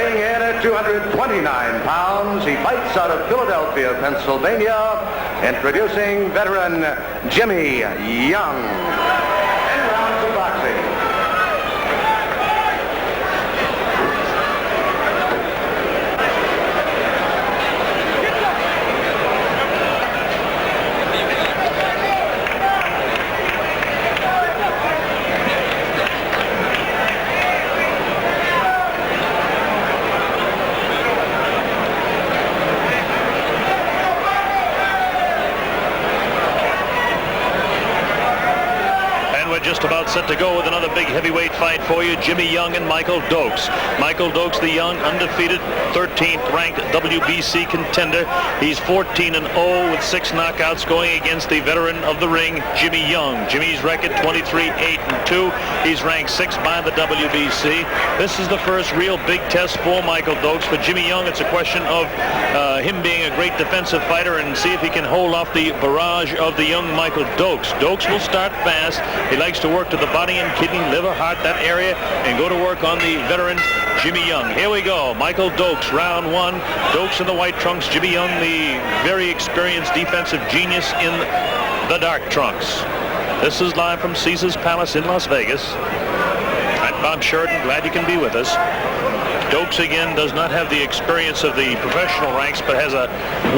Weighing in at 229 pounds, he fights out of Philadelphia, Pennsylvania, introducing veteran Jimmy Young. 10 rounds of boxing. Just about set to go with another big heavyweight fight for you. Jimmy Young and Michael Dokes. Michael Dokes, the young, undefeated, 13th ranked WBC contender. He's 14-0 with 6 knockouts going against the veteran of the ring, Jimmy Young. Jimmy's record 23-8-2. He's ranked 6th by the WBC. This is the first real big test for Michael Dokes. For Jimmy Young, it's a question of him being a great defensive fighter and see if he can hold off the barrage of the young Michael Dokes. Dokes will start fast. He likes to work to the body and kidney, liver, heart, that area, and go to work on the veteran Jimmy Young. Here we go. Michael Dokes, round 1. Dokes in the white trunks. Jimmy Young, the very experienced defensive genius in the dark trunks. This is live from Caesar's Palace in Las Vegas. I'm Bob Sheridan. Glad you can be with us. Dokes, again, does not have the experience of the professional ranks, but has a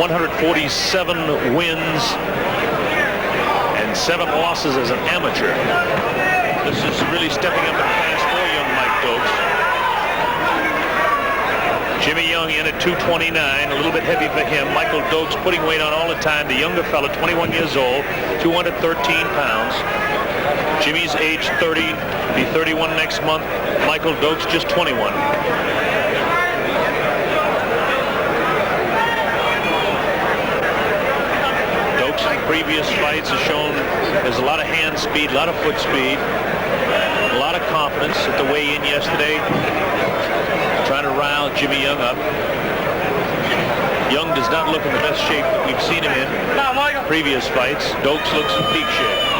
147 wins and 7 losses as an amateur. This is really stepping up in class for young Mike Dokes. Jimmy Young in at 229, a little bit heavy for him. Michael Dokes putting weight on all the time. The younger fella, 21 years old, 213 pounds. Jimmy's age 30, be 31 next month. Michael Dokes just 21. Previous fights have shown there's a lot of hand speed, a lot of foot speed, a lot of confidence at the weigh-in yesterday, trying to rile Jimmy Young up. Young does not look in the best shape that we've seen him in previous fights. Dokes looks in peak shape.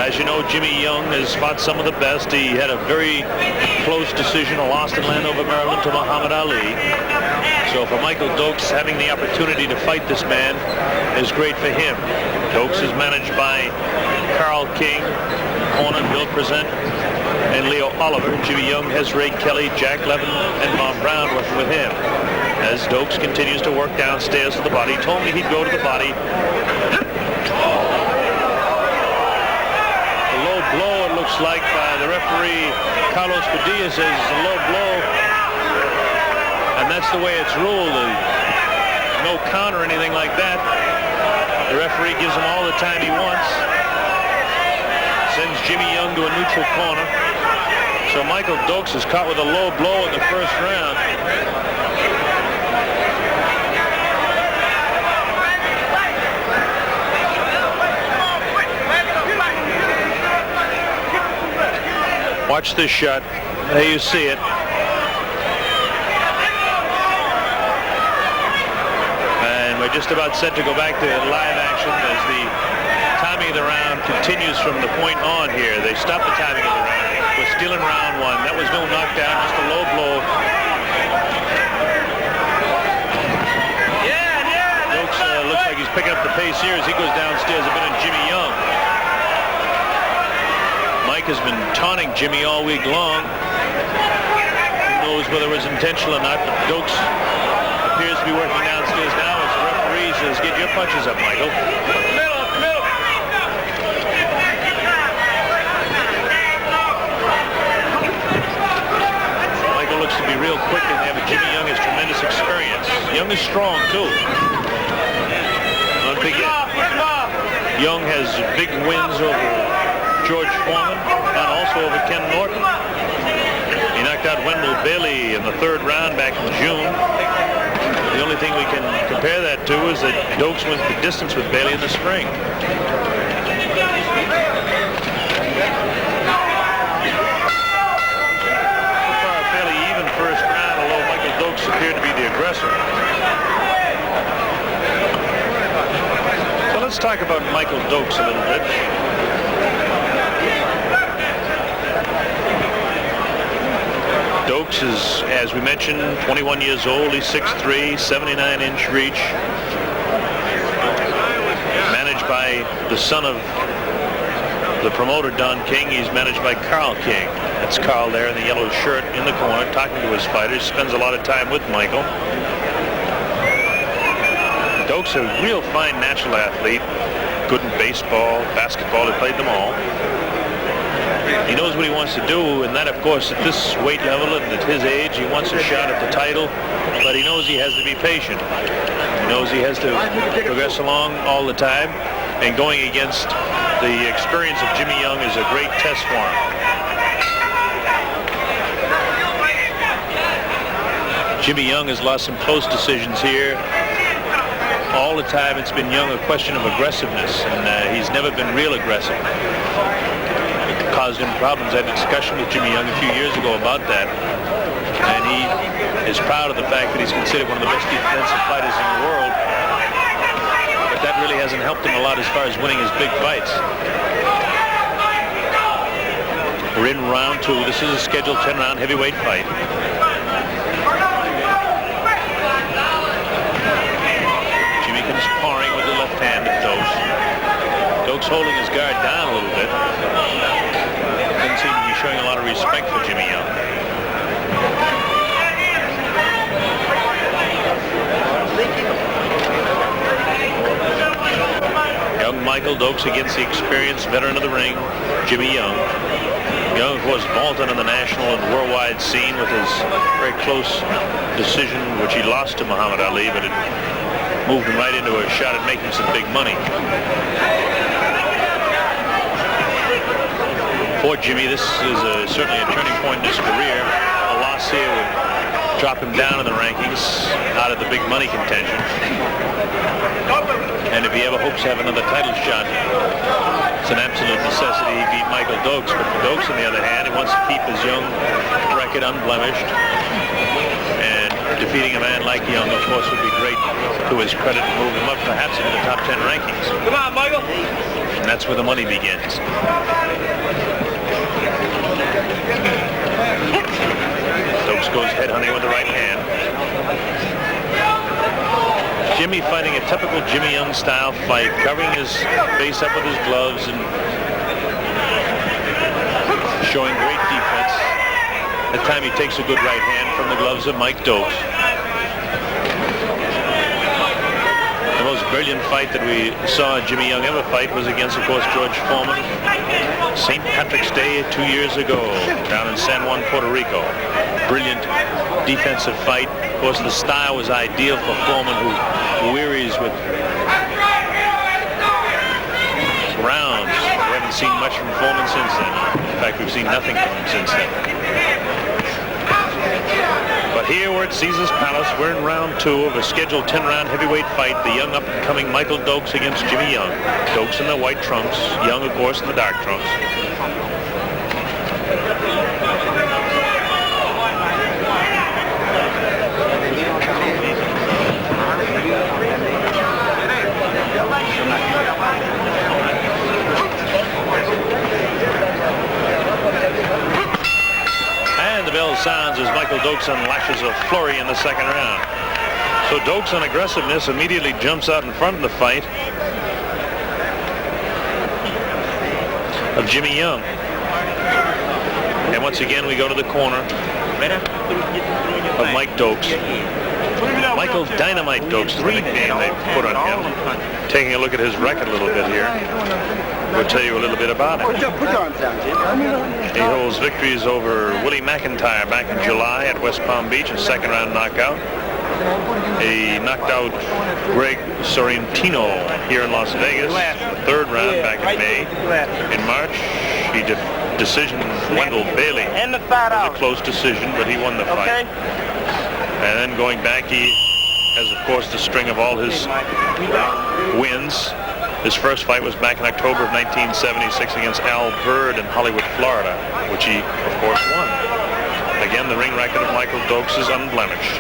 As you know, Jimmy Young has fought some of the best. He had a very close decision, a loss in Landover, Maryland to Muhammad Ali. So for Michael Dokes, having the opportunity to fight this man is great for him. Dokes is managed by Carl King, corner Bill Present, and Leo Oliver. Jimmy Young has Ray Kelly, Jack Levin, and Bob Brown working with him. As Dokes continues to work downstairs to the body, he told me he'd go to the body. Blow, it looks like, by the referee Carlos Padilla, says it's a low blow, and that's the way it's ruled. No count or anything like that. The referee gives him all the time he wants, sends Jimmy Young to a neutral corner. So Michael Dokes is caught with a low blow in the first round. Watch this shot. There you see it. And we're just about set to go back to live action as the timing of the round continues from the point on here. They stopped the timing of the round. We're still in round 1. That was no knockdown, just a low blow. Dokes looks like he's picking up the pace here as he goes downstairs a bit on Jimmy Young. Mike has been taunting Jimmy all week long. Who knows whether it was intentional or not, but Dokes appears to be working downstairs now as the referee says, get your punches up, Michael. Middle. Michael looks to be real quick in there, but Jimmy Young has tremendous experience. Young is strong, too. Young has big wins over George Foreman and also over Ken Norton. He knocked out Wendell Bailey in the 3rd round back in June. The only thing we can compare that to is that Dokes went the distance with Bailey in the spring. So far a fairly even first round, although Michael Dokes appeared to be the aggressor. So let's talk about Michael Dokes a little bit. Dokes is, as we mentioned, 21 years old. He's 6'3", 79-inch reach. Managed by the son of the promoter, Don King. He's managed by Carl King. That's Carl there in the yellow shirt in the corner talking to his fighters. Spends a lot of time with Michael. Dokes, a real fine natural athlete. Good in baseball, basketball. He played them all. He knows what he wants to do, and that, of course, at this weight level and at his age, he wants a shot at the title, but he knows he has to be patient. He knows he has to progress along all the time, and going against the experience of Jimmy Young is a great test for him. Jimmy Young has lost some close decisions here. All the time it's been Young a question of aggressiveness, and he's never been real aggressive. It caused him problems. I had a discussion with Jimmy Young a few years ago about that, and he is proud of the fact that he's considered one of the best defensive fighters in the world, but that really hasn't helped him a lot as far as winning his big fights. We're in round 2. This is a scheduled 10-round heavyweight fight. Jimmy comes parring with the left hand of Dokes. Dokes holding his guard down a little bit. Doesn't seem to be showing a lot of respect for Jimmy Young. Young Michael Dokes against the experienced veteran of the ring, Jimmy Young. Young, of course, vaulted on the national and worldwide scene with his very close decision, which he lost to Muhammad Ali, but it moved him right into a shot at making some big money. For Jimmy, this is certainly a turning point in his career. A loss here would drop him down in the rankings, out of the big money contention. And if he ever hopes to have another title shot, it's an absolute necessity he beat Michael Dokes. But for Dokes, on the other hand, he wants to keep his Young record unblemished. And defeating a man like Young, of course, would be great to his credit and move him up perhaps into the top 10 rankings. Come on, Michael! And that's where the money begins. Dokes goes headhunting with the right hand. Jimmy fighting a typical Jimmy Young style fight, covering his face up with his gloves and showing great defense. That time he takes a good right hand from the gloves of Mike Dokes. The most brilliant fight that we saw Jimmy Young ever fight was against, of course, George Foreman. St. Patrick's Day 2 years ago down in San Juan, Puerto Rico. Brilliant defensive fight. Of course, the style was ideal for Foreman, who wearies with rounds. We haven't seen much from Foreman since then. In fact, we've seen nothing from him since then. But here we're at Caesar's Palace. We're in round 2 of a scheduled 10-round heavyweight fight. The young up-and-coming Michael Dokes against Jimmy Young. Dokes in the white trunks. Young, of course, in the dark trunks. The bell sounds as Michael Dokes unlashes a flurry in the second round. So Dokes on aggressiveness immediately jumps out in front of the fight of Jimmy Young. And once again we go to the corner of Mike Dokes. Michael Dynamite Dokes is the nickname they put on him. Taking a look at his record a little bit here, we'll tell you a little bit about him. He holds victories over Willie McIntyre back in July at West Palm Beach, a second-round knockout. He knocked out Greg Sorrentino here in Las Vegas, third round back in May. In March, he decision Wendell Bailey. It was a close decision, but he won the fight. And then going back, he has, of course, the string of all his wins. His first fight was back in October of 1976 against Al Bird in Hollywood, Florida, which he, of course, won. Again, the ring record of Michael Dokes is unblemished.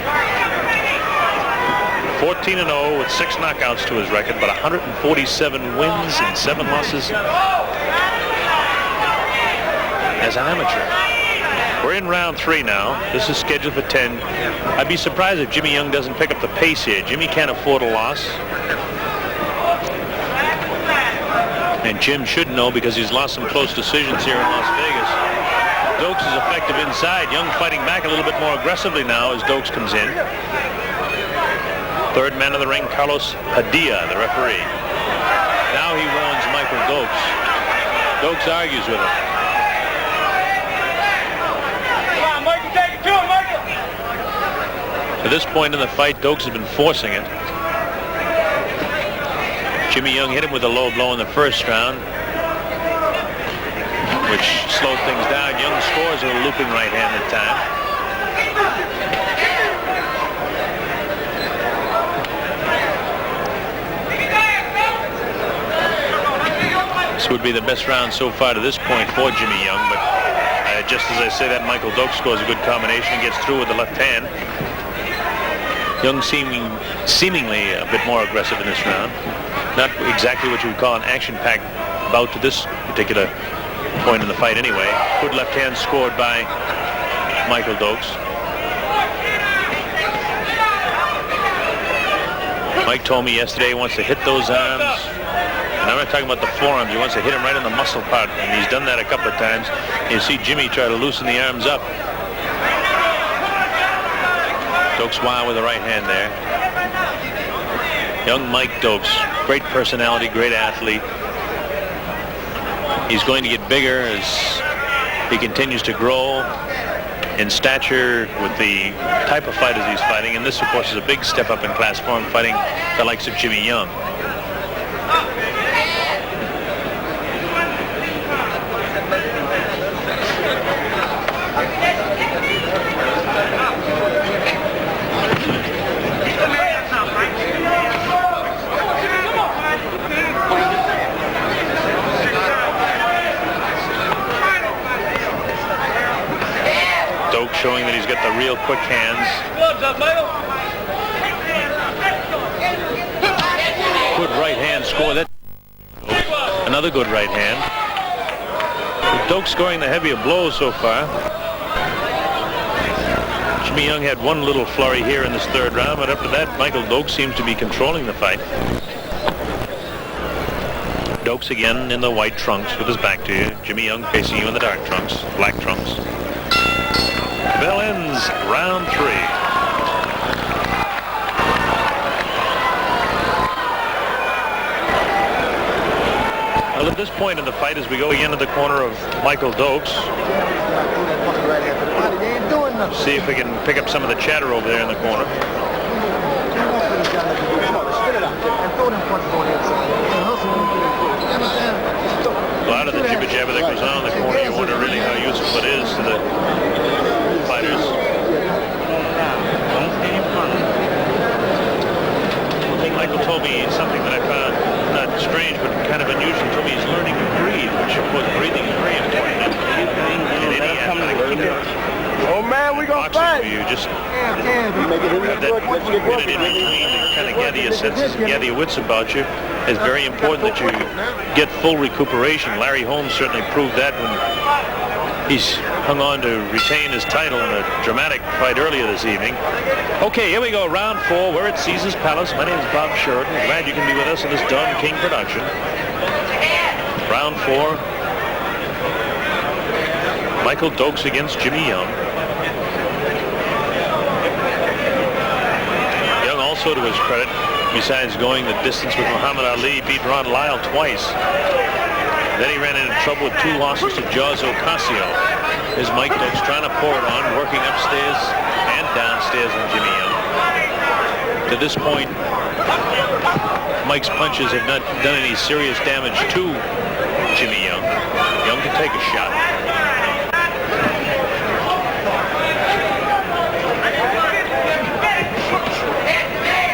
14-0 with 6 knockouts to his record, but 147 wins and 7 losses as an amateur. We're in round 3 now. This is scheduled for 10. I'd be surprised if Jimmy Young doesn't pick up the pace here. Jimmy can't afford a loss. And Jim should know because he's lost some close decisions here in Las Vegas. Dokes is effective inside. Young fighting back a little bit more aggressively now as Dokes comes in. Third man of the ring, Carlos Padilla, the referee. Now he warns Michael Dokes. Dokes argues with him. At this point in the fight, Dokes has been forcing it. Jimmy Young hit him with a low blow in the first round, which slowed things down. Young scores with a looping right hand at time. This would be the best round so far to this point for Jimmy Young, but just as I say that, Michael Dokes scores a good combination and gets through with the left hand. Young seemingly a bit more aggressive in this round. Not exactly what you would call an action-packed bout to this particular point in the fight anyway. Good left hand scored by Michael Dokes. Mike told me yesterday he wants to hit those arms. And I'm not talking about the forearms. He wants to hit him right in the muscle part. And he's done that a couple of times. You see Jimmy try to loosen the arms up. Dokes wild with the right hand there. Young Mike Dokes, great personality, great athlete. He's going to get bigger as he continues to grow in stature with the type of fighters he's fighting. And this, of course, is a big step up in class for him, fighting the likes of Jimmy Young. Showing that he's got the real quick hands. Good right hand score. That another good right hand. Dokes scoring the heavier blows so far. Jimmy Young had one little flurry here in this third round, but after that, Michael Dokes seems to be controlling the fight. Dokes again in the white trunks with his back to you. Jimmy Young facing you in the dark trunks, black trunks. Bell ends round 3. Well, at this point in the fight, as we go again to the corner of Michael Dokes, see if we can pick up some of the chatter over there in the corner. A lot of the jibber-jabber that goes on in the corner, you wonder really how useful it is to the fighters. Michael told me something that I found not strange, but kind of unusual. He told me he's learning to breathe, which of course breathing is very important in any athletic. Oh man, we gonna fight. You just have that minute in between to kind of gather your senses and gather your wits about you. It's very important that you get full recuperation. Larry Holmes certainly proved that when he's hung on to retain his title in a dramatic fight earlier this evening. Okay, here we go, round 4. We're at Caesar's Palace. My name is Bob Sheridan. Glad you can be with us in this Don King production. Round 4. Michael Dokes against Jimmy Young. Young also, to his credit, besides going the distance with Muhammad Ali, beat Ron Lyle twice. Then he ran into trouble with 2 losses to Jaws Ocasio. Here's Mike Dokes trying to pour it on, working upstairs and downstairs on Jimmy Young. To this point, Mike's punches have not done any serious damage to Jimmy Young. Young can take a shot.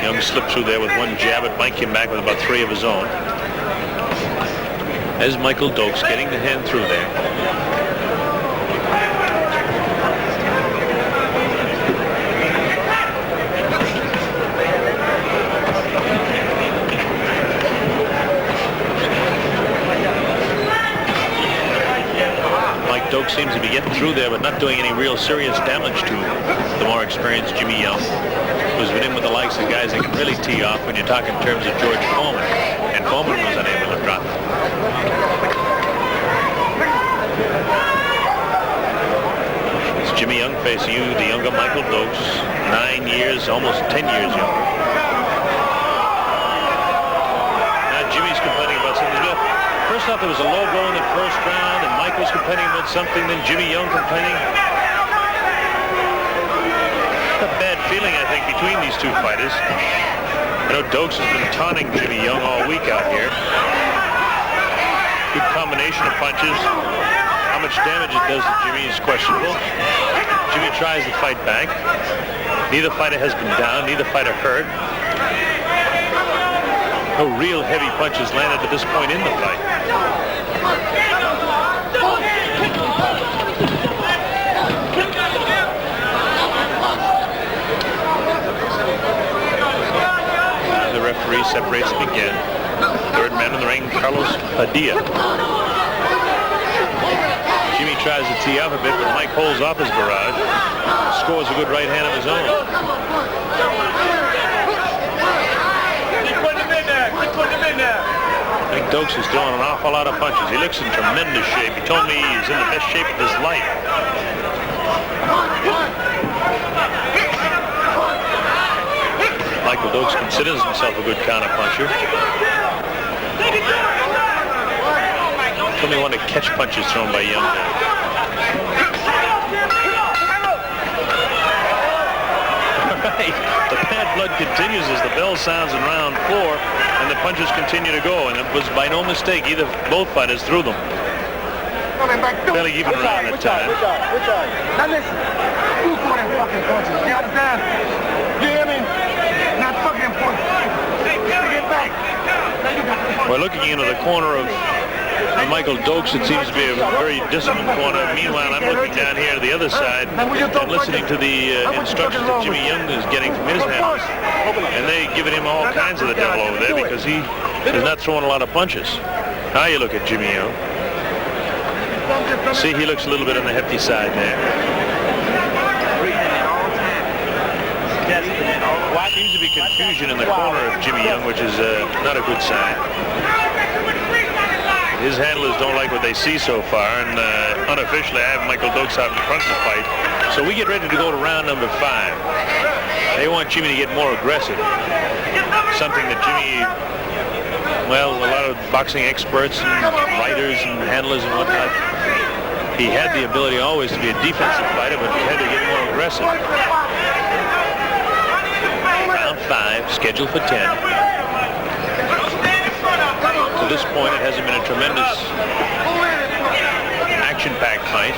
Young slipped through there with one jab, but Mike came back with about 3 of his own. As Michael Dokes getting the hand through there. Dokes seems to be getting through there, but not doing any real serious damage to the more experienced Jimmy Young, who's been in with the likes of guys that can really tee off when you talk in terms of George Foreman. And Foreman was unable to drop. It's Jimmy Young facing you, the younger Michael Dokes, 9 years, almost 10 years younger. Now Jimmy's complaining about something. First off, there was a low blow in the first round, and Mike was complaining about something, then Jimmy Young complaining. A bad feeling, I think, between these two fighters. I know Dokes has been taunting Jimmy Young all week out here. Good combination of punches. How much damage it does to Jimmy is questionable. Jimmy tries to fight back. Neither fighter has been down. Neither fighter hurt. No real heavy punches landed at this point in the fight. The referee separates them again. Third man in the ring, Carlos Padilla. Jimmy tries to tee up a bit, but Mike holds off his barrage. Scores a good right hand of his own. I think Dokes is throwing an awful lot of punches. He looks in tremendous shape. He told me he's in the best shape of his life. Michael Dokes considers himself a good counterpuncher. Told me he wanted to catch punches thrown by Young. Right. The bad blood continues as the bell sounds in round 4, and the punches continue to go, and it was by no mistake both fighters threw them. Fairly even round that time. Now listen, who fought them fucking punches? You understand? You hear me? Not fucking punches. Get back. We're looking into the corner of Michael Dokes. It seems to be a very disciplined corner. Meanwhile, I'm looking down here to the other side and listening to the instructions that Jimmy Young is getting from his handlers. And they're giving him all kinds of the devil over there because he is not throwing a lot of punches. Now you look at Jimmy Young. See, he looks a little bit on the hefty side there. Seems to be confusion in the corner of Jimmy Young, which is not a good sign. His handlers don't like what they see so far, and unofficially I have Michael Dokes out in front to fight. So we get ready to go to round number 5. They want Jimmy to get more aggressive. Something that Jimmy, well, a lot of boxing experts and writers and handlers and whatnot, he had the ability always to be a defensive fighter, but he had to get more aggressive. Round 5, scheduled for 10. To this point, it hasn't been a tremendous action-packed fight.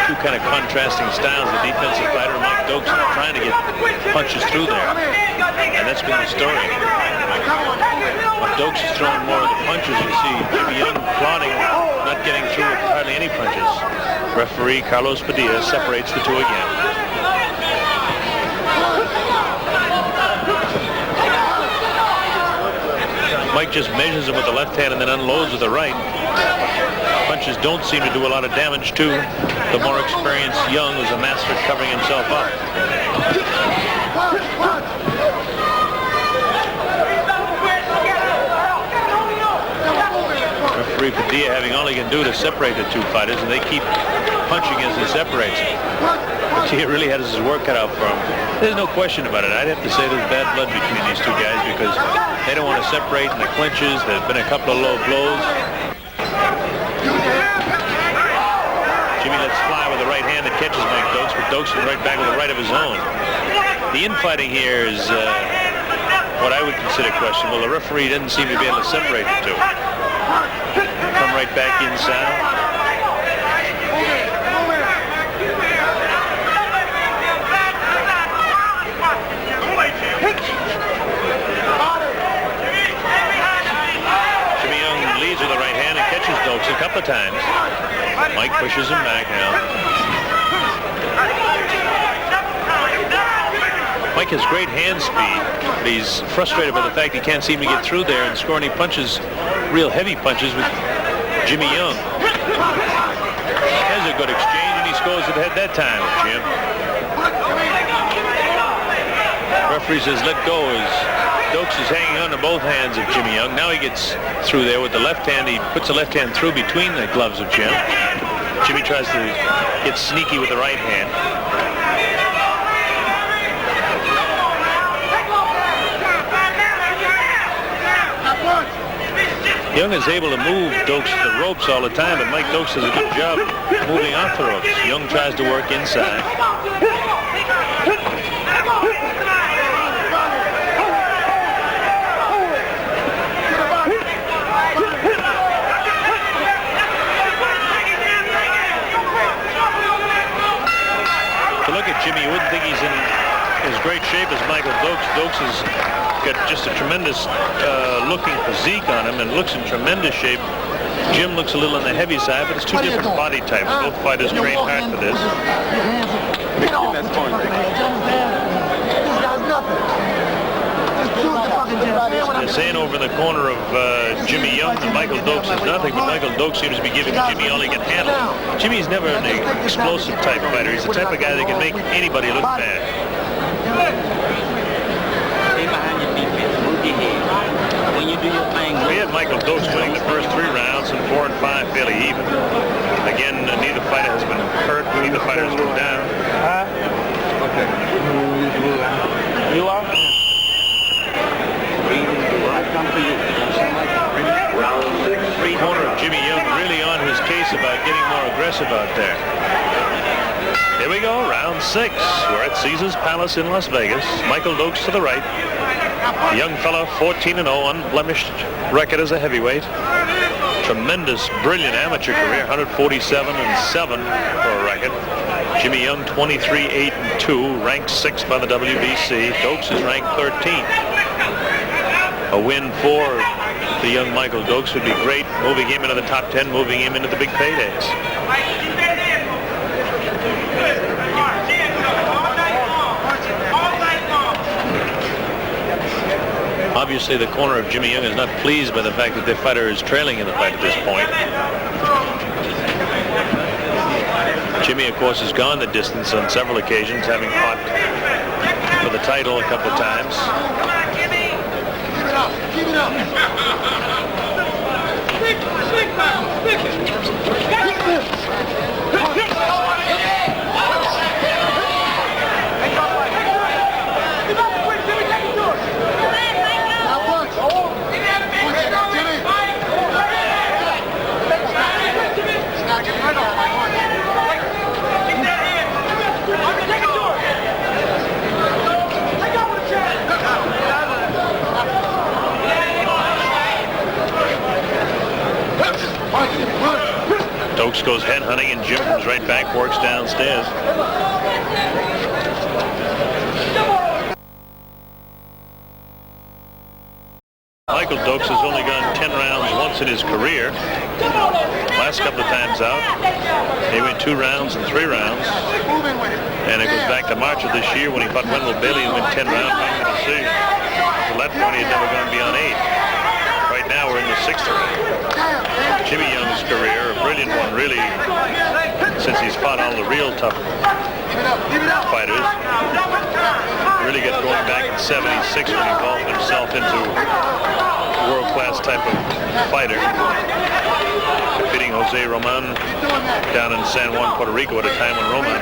Two kind of contrasting styles. The defensive fighter, Mike Dokes, trying to get punches through there. And that's been the story. When Dokes is throwing more of the punches, you see Jimmy Young plodding, not getting through with hardly any punches. Referee Carlos Padilla separates the two again. Mike just measures him with the left hand and then unloads with the right. Punches don't seem to do a lot of damage to the more experienced Young, who's a master at covering himself up. Referee Padilla having all he can do to separate the two fighters, and they keep punching as he separates them. Padilla really has his work cut out for him. There's no question about it. I'd have to say there's bad blood between these two guys because they don't want to separate in the clinches. There's been a couple of low blows. Jimmy lets fly with the right hand that catches Mike Dokes, but Dokes is right back with the right of his own. The infighting here is what I would consider questionable. The referee didn't seem to be able to separate the two. Come right back inside. A couple of times. Mike pushes him back now. Mike has great hand speed, but he's frustrated by the fact he can't seem to get through there and score any punches, real heavy punches, with Jimmy Young. There's a good exchange, and he scores it ahead that time, Jim. Referee says let go as Dokes is hanging on to both hands of Jimmy Young. Now he gets through there with the left hand. He puts the left hand through between the gloves of Jim. Jimmy tries to get sneaky with the right hand. Young is able to move Dokes to the ropes all the time, but Mike Dokes does a good job moving off the ropes. Young tries to work inside. To look at Jimmy, you wouldn't think he's in as great shape as Michael Dokes. Dokes has got just a tremendous looking physique on him and looks in tremendous shape. Jim looks a little on the heavy side, but it's two different body types. Both fighters train hard for this. They're saying over in the corner of Jimmy Young that Michael Dokes is nothing, but Michael Dokes seems to be giving Jimmy all he can handle. Jimmy's never an explosive type fighter. He's the type of guy that can make anybody look bad. We had Michael Dokes winning the first 3 rounds and 4 and 5 fairly even. Again, neither fighter has been hurt. Neither fighter has been down. Okay. You are? Corner of Jimmy Young really on his case about getting more aggressive out there. Here we go, round 6. We're at Caesars Palace in Las Vegas. Michael Dokes to the right. The young fella, 14-0, unblemished record as a heavyweight. Tremendous, brilliant amateur career, 147-7 for a record. Jimmy Young, 23-8-2, ranked 6th by the WBC. Dokes is ranked 13th. A win for the young Michael Dokes would be great, moving him into the top 10, moving him into the big paydays. Obviously, the corner of Jimmy Young is not pleased by the fact that their fighter is trailing in the fight at this point. Jimmy, of course, has gone the distance on several occasions, having fought for the title a couple of times. Keep it up. Dokes goes head hunting and Jim comes right back, works downstairs. Michael Dokes has only gone 10 rounds once in his career. Last couple of times out, he went 2 rounds and 3 rounds. And it goes back to March of this year when he fought Wendell Bailey and went 10 rounds by decision. Until that point, he had never gone beyond 8. Right now, we're in the 6th round. Jimmy Young's career, a brilliant one, really, since he's fought all the real tough fighters. Really got going back in '76 when he evolved himself into a world-class type of fighter, defeating Jose Roman down in San Juan, Puerto Rico at a time when Roman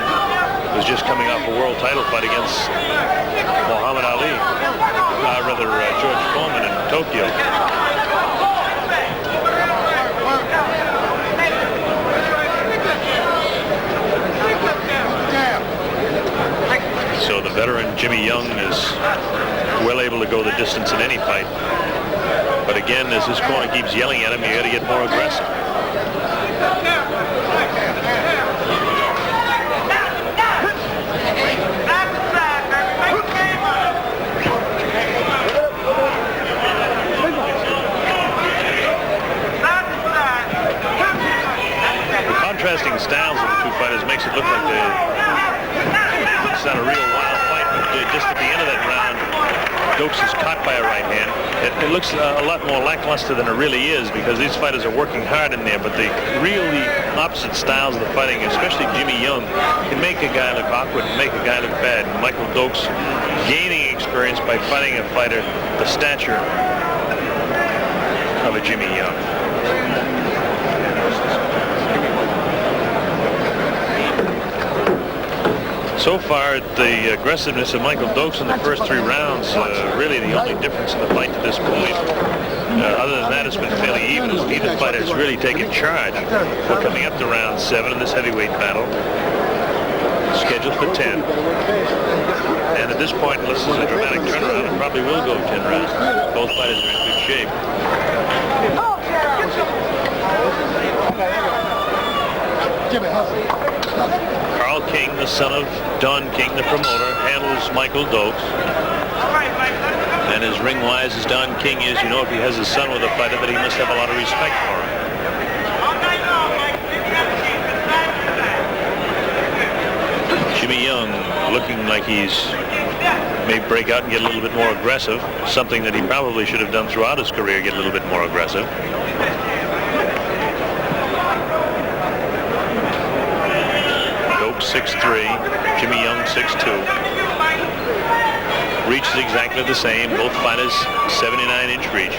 was just coming off a world title fight against Muhammad Ali, George Foreman in Tokyo. So the veteran Jimmy Young is well able to go the distance in any fight. But again, as his corner keeps yelling at him, you got to get more aggressive. The contrasting styles of the two fighters makes it look like it's not a real wild fight just at the end of that round, Dokes is caught by a right hand. It looks a lot more lackluster than it really is because these fighters are working hard in there, but the really opposite styles of the fighting, especially Jimmy Young, can make a guy look awkward and make a guy look bad. And Michael Dokes gaining experience by fighting a fighter the stature of a Jimmy Young. So far, the aggressiveness of Michael Dokes in the first 3 rounds, really the only difference in the fight to this point. Other than that, it's been fairly even as neither fighter has really taken charge. We're coming up to round 7 in this heavyweight battle, scheduled for 10. And at this point, unless there's a dramatic turnaround, it probably will go 10 rounds. Both fighters are in good shape. Carl King, the son of Don King, the promoter, handles Michael Dokes. And as ring-wise as Don King is, you know if he has a son with a fighter that he must have a lot of respect for him. Jimmy Young looking like he's may break out and get a little bit more aggressive, something that he probably should have done throughout his career, get a little bit more aggressive. Dokes 6'3", Jimmy Young 6'2". Reach is exactly the same, both fighters 79-inch reach.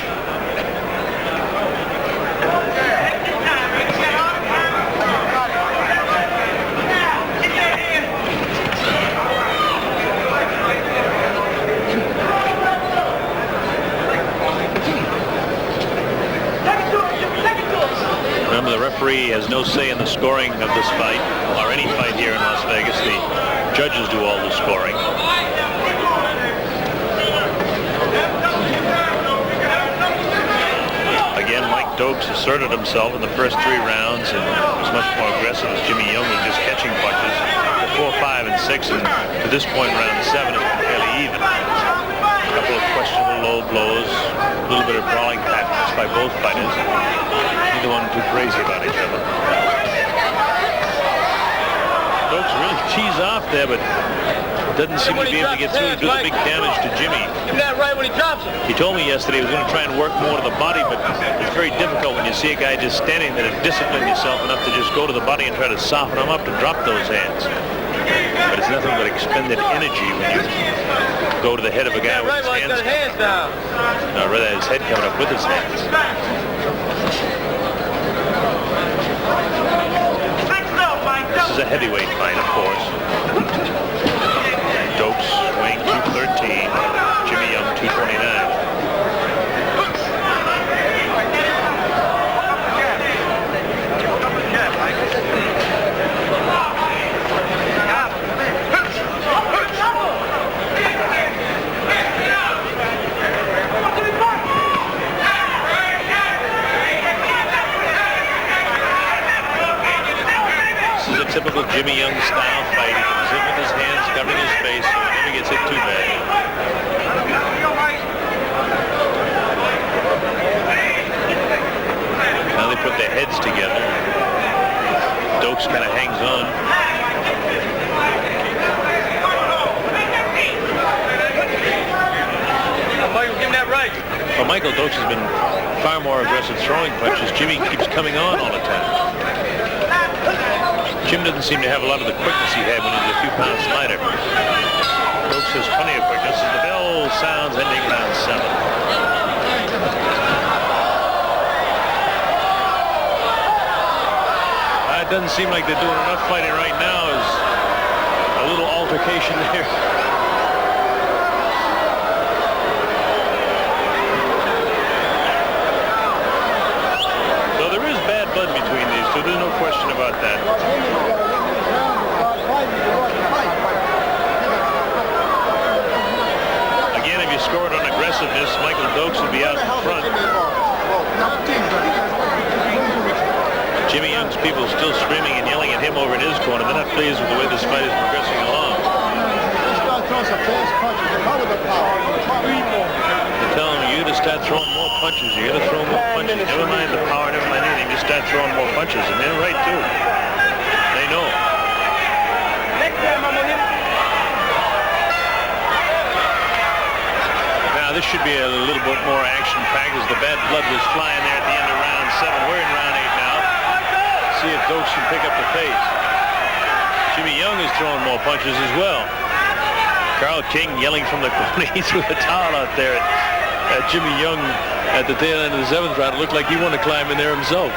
Remember, the referee has no say in the scoring of this fight, or any fight here in Las Vegas. The judges do all the scoring. Again, Mike Dokes asserted himself in the first 3 rounds and was much more aggressive as Jimmy Young was just catching punches. The 4, 5, and 6, and to this point, round 7 has been fairly even. A couple of questionable low blows, a little bit of brawling tactics by both fighters. Neither one too crazy about each other. Dokes really tees off there, but doesn't seem to be able to get through to do the big damage to Jimmy. Give me that right when he drops it. He told me yesterday he was going to try and work more to the body, but it's very difficult when you see a guy just standing there to discipline yourself enough to just go to the body and try to soften him up to drop those hands. But it's nothing but expended energy when you go to the head of a guy with his hands down. No, rather his head coming up with his hands. This is a heavyweight fight, of course. Dokes weighing 213, Jimmy Young 229. Typical Jimmy Young style fight. He comes in with his hands covering his face, so he never gets hit too bad. Now they put their heads together. Dokes kind of hangs on. Michael, give me that right. Well, Michael Dokes has been far more aggressive throwing punches. Jimmy keeps coming on all the time. Jim doesn't seem to have a lot of the quickness he had when he was a few pounds lighter. Dokes has plenty of quickness as the bell sounds ending round 7. It doesn't seem like they're doing enough fighting right now. Is a little altercation there. So there is bad blood between these two. There's no question about that. Again, if you score it on aggressiveness, Michael Dokes would be out in front. Jimmy Young's people still screaming and yelling at him over in his corner. They're not pleased with the way this fight is progressing along. They tell him, you got to start throwing more punches. You got to throw more punches. Never mind the power, never mind anything. Just start throwing more punches. And they're right, too. They know. this should be a little bit more action-packed as the bad blood was flying there at the end of round 7. We're in round 8 now. See if Dokes can pick up the pace. Jimmy Young is throwing more punches as well. Carl King yelling from the corner. He threw a towel out there at Jimmy Young at the tail end of the 7th round. It looked like he wanted to climb in there himself.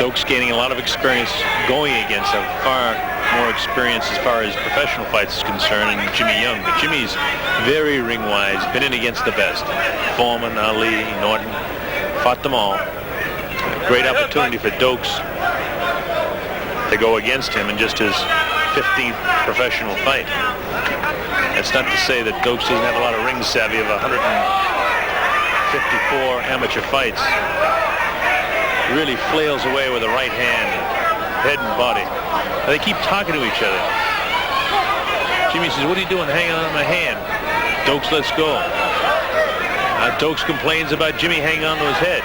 Dokes gaining a lot of experience going against a far more experience as far as professional fights is concerned than Jimmy Young. But Jimmy's very ring-wise, been in against the best. Foreman, Ali, Norton, fought them all. A great opportunity for Dokes to go against him in just his 15th professional fight. That's not to say that Dokes doesn't have a lot of ring savvy of 154 amateur fights. Really flails away with the right hand, head and body. They keep talking to each other. Jimmy says, "What are you doing hanging on my hand?" Dokes lets go. Dokes complains about Jimmy hanging on to his head.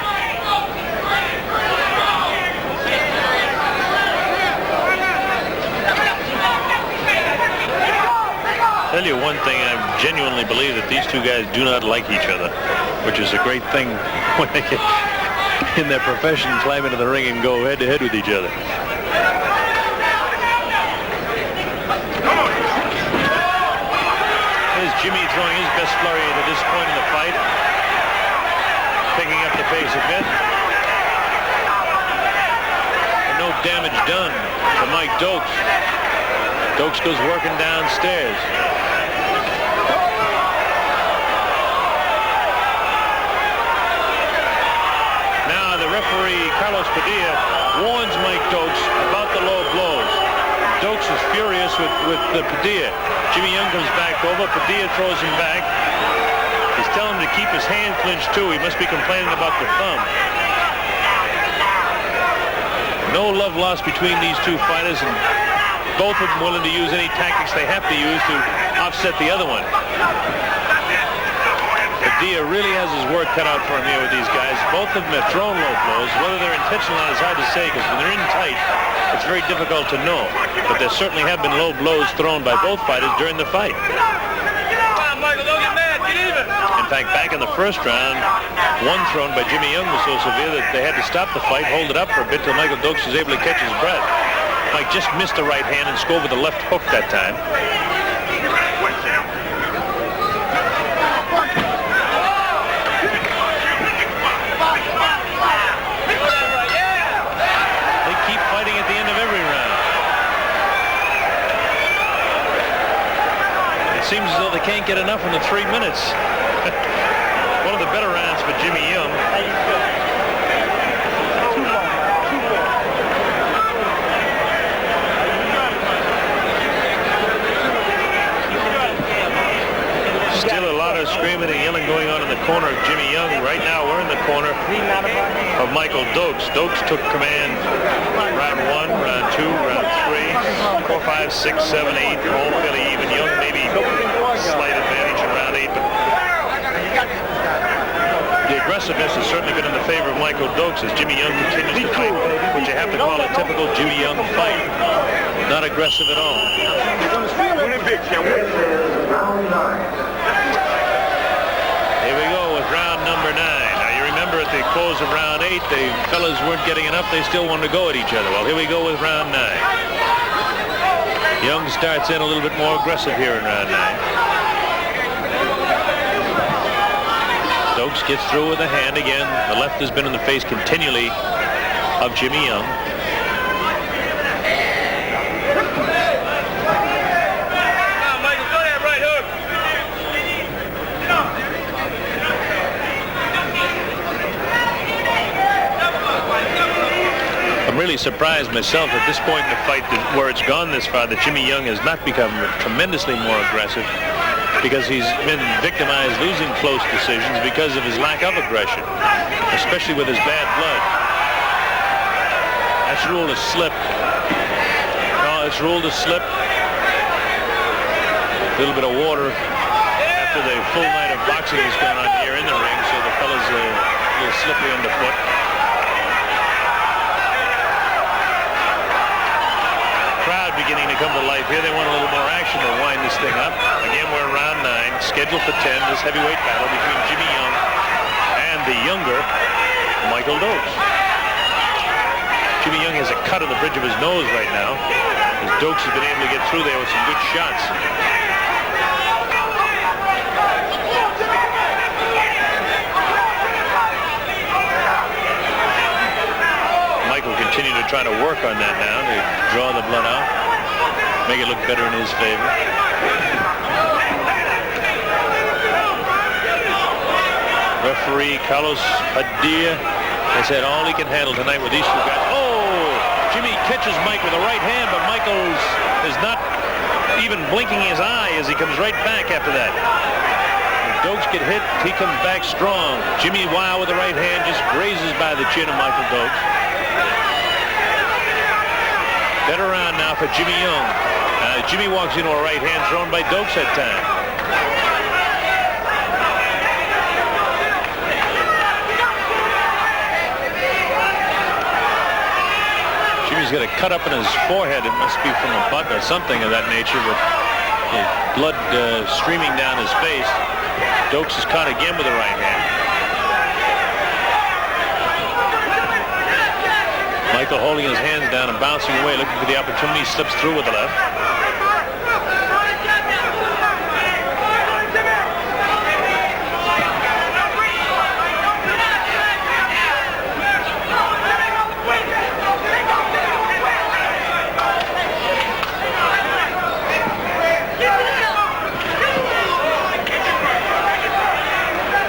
I'll tell you one thing, I genuinely believe that these two guys do not like each other, which is a great thing when they get in their profession, climb into the ring and go head to head with each other. Here's Jimmy throwing his best flurry at this point in the fight, picking up the pace a bit. And no damage done to Mike Dokes. Dokes goes working downstairs. Referee Carlos Padilla warns Mike Dokes about the low blows. Dokes is furious with Padilla. Jimmy Young comes back over. Padilla throws him back. He's telling him to keep his hand clinched too. He must be complaining about the thumb. No love lost between these two fighters, and both of them willing to use any tactics they have to use to offset the other one. Padilla really has his work cut out for him here with these guys. Both of them have thrown low blows. Whether they're intentional is hard to say, because when they're in tight, it's very difficult to know. But there certainly have been low blows thrown by both fighters during the fight. In fact, back in the first round, one thrown by Jimmy Young was so severe that they had to stop the fight, hold it up for a bit till Michael Dokes was able to catch his breath. Mike just missed the right hand and scored with the left hook that time. Seems as though they can't get enough in the 3 minutes. One of the better rounds for Jimmy Young. Still a lot of screaming and yelling going on in the corner of Jimmy Young. Right now we're in the corner of Michael Dokes. Dokes took command round 1, round 2, round 3, 4, 5, 6, 7, 8, all fairly even. Young maybe slight advantage in round 8, but the aggressiveness has certainly been in the favor of Michael Dokes as Jimmy Young continues to fight what you have to call a typical Jimmy Young fight. Not aggressive at all. Here we go with round number 9. Now you remember at the close of round 8, the fellas weren't getting enough. They still wanted to go at each other. Well, here we go with round 9. Young starts in a little bit more aggressive here in round 9. Dokes gets through with a hand again. The left has been in the face continually of Jimmy Young. I'm really surprised myself at this point in the fight where it's gone this far that Jimmy Young has not become tremendously more aggressive, because he's been victimized losing close decisions because of his lack of aggression, especially with his bad blood. That's ruled a slip. Oh, it's ruled a slip. A little bit of water after the full night of boxing has gone on here in the ring, so the fella's a little slippery underfoot. beginning to come to life here. They want a little more action to wind this thing up. Again, we're in round 9, scheduled for 10. This heavyweight battle between Jimmy Young and the younger Michael Dokes. Jimmy Young has a cut on the bridge of his nose right now, as Dokes has been able to get through there with some good shots. Michael continuing to try to work on that now to draw the blood out, make it look better in his favor. Referee Carlos Padilla has had all he can handle tonight with these two guys. Oh! Jimmy catches Mike with the right hand, but Michaels is not even blinking his eye as he comes right back after that. When Dokes get hit, he comes back strong. Jimmy Wow with the right hand just grazes by the chin of Michael Dokes. Better round now for Jimmy Young. Jimmy walks into a right hand thrown by Dokes that time. Jimmy's got a cut up in his forehead. It must be from a butt or something of that nature, with blood streaming down his face. Dokes is caught again with the right hand. Michael holding his hands down and bouncing away, looking for the opportunity, slips through with the left.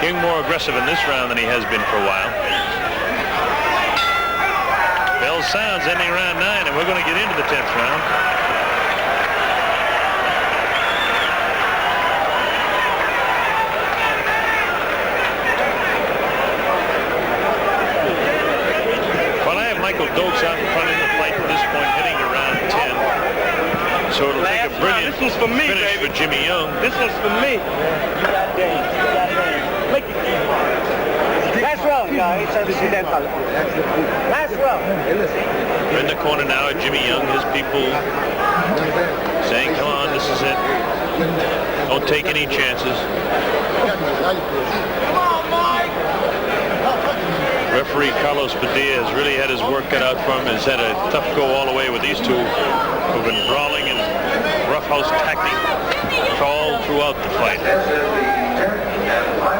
Getting more aggressive in this round than he has been for a while. Bell sounds, ending round 9, and we're going to get into the 10th round. Well, I have Michael Dokes out in front in the fight at this point, heading to round 10. So it'll take a brilliant this one's for me, finish baby. for Jimmy Young. This one's for me. Last round, guys. Last round. We're in the corner now at Jimmy Young. His people saying, come on, this is it. Don't take any chances. Come on, Mike. Referee Carlos Padilla has really had his work cut out for him. Has had a tough go all the way with these two who've been brawling and roughhouse tactic all throughout the fight.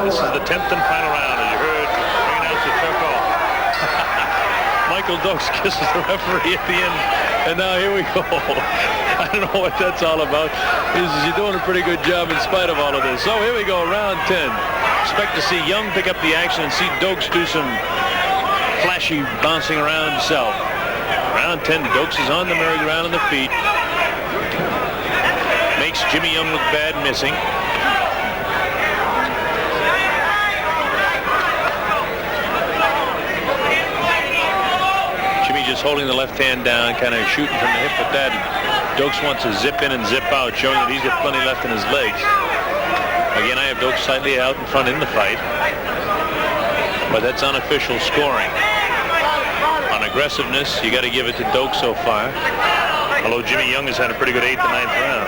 This is the 10th and final round, as you heard. Ring announcer Chuck off. Michael Dokes kisses the referee at the end, and now here we go. I don't know what that's all about. He says, you're doing a pretty good job in spite of all of this. So here we go, round 10. Expect to see Young pick up the action and see Dokes do some flashy bouncing around himself. Round 10, Dokes is on the merry-go-round on the feet. Makes Jimmy Young look bad missing. Jimmy just holding the left hand down, kind of shooting from the hip with that. Dokes wants to zip in and zip out, showing that he's got plenty left in his legs. Again, I have Dokes slightly out in front in the fight, but that's unofficial scoring. On aggressiveness, you got to give it to Dokes so far. Although Jimmy Young has had a pretty good 8th and 9th round.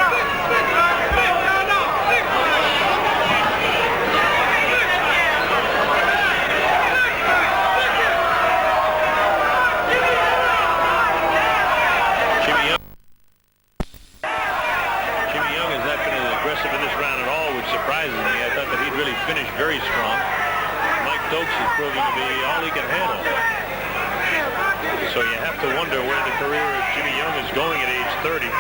Jimmy Young has not been as aggressive in this round at all, which surprises me. I thought that he'd really finish very strong. Mike Dokes is proving to be all he can handle. So you have to wonder where the career of Jimmy Young is going at age 30. Of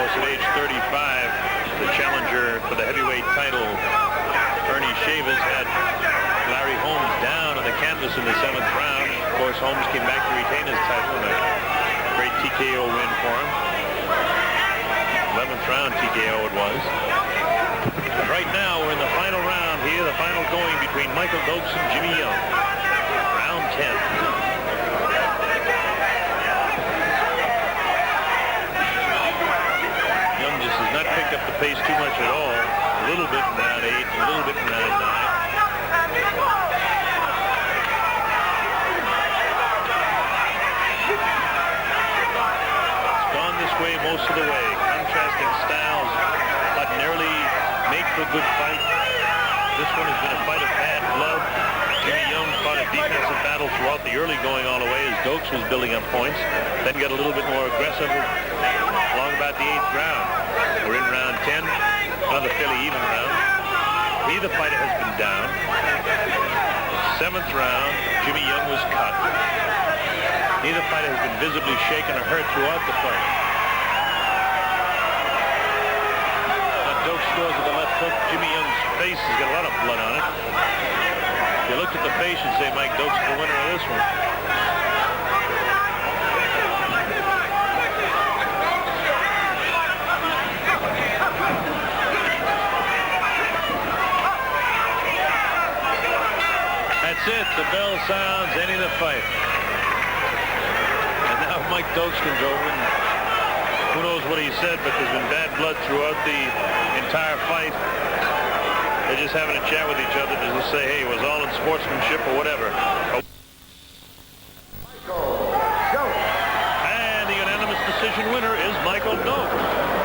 course, at age 35, the challenger for the heavyweight title, Ernie Shavers, had Larry Holmes down on the canvas in the 7th round. Of course, Holmes came back to retain his title in a great TKO win for him. 11th round TKO it was. But right now, we're in the final round here, the final going between Michael Dokes and Jimmy Young. Round 10. Young just has not picked up the pace too much at all. A little bit in round 8, a little bit in round 9. most of the way. Contrasting styles, ordinarily made for a good fight. This one has been a fight of bad blood. Jimmy Young fought a defensive battle throughout the early going all the way as Dokes was building up points. Then got a little bit more aggressive along about the 8th round. We're in round 10, another fairly even round. Neither fighter has been down. 7th round, Jimmy Young was cut. Neither fighter has been visibly shaken or hurt throughout the fight. Dokes scores with the left hook. Jimmy Young's face has got a lot of blood on it. If you looked at the face, you'd say Mike Dokes is the winner of this one. That's it. The bell sounds, ending the fight. And now Mike Dokes comes over and who knows what he said, but there's been bad blood throughout the entire fight. They're just having a chat with each other to just say, hey, it was all in sportsmanship or whatever. And the unanimous decision winner is Michael Dokes.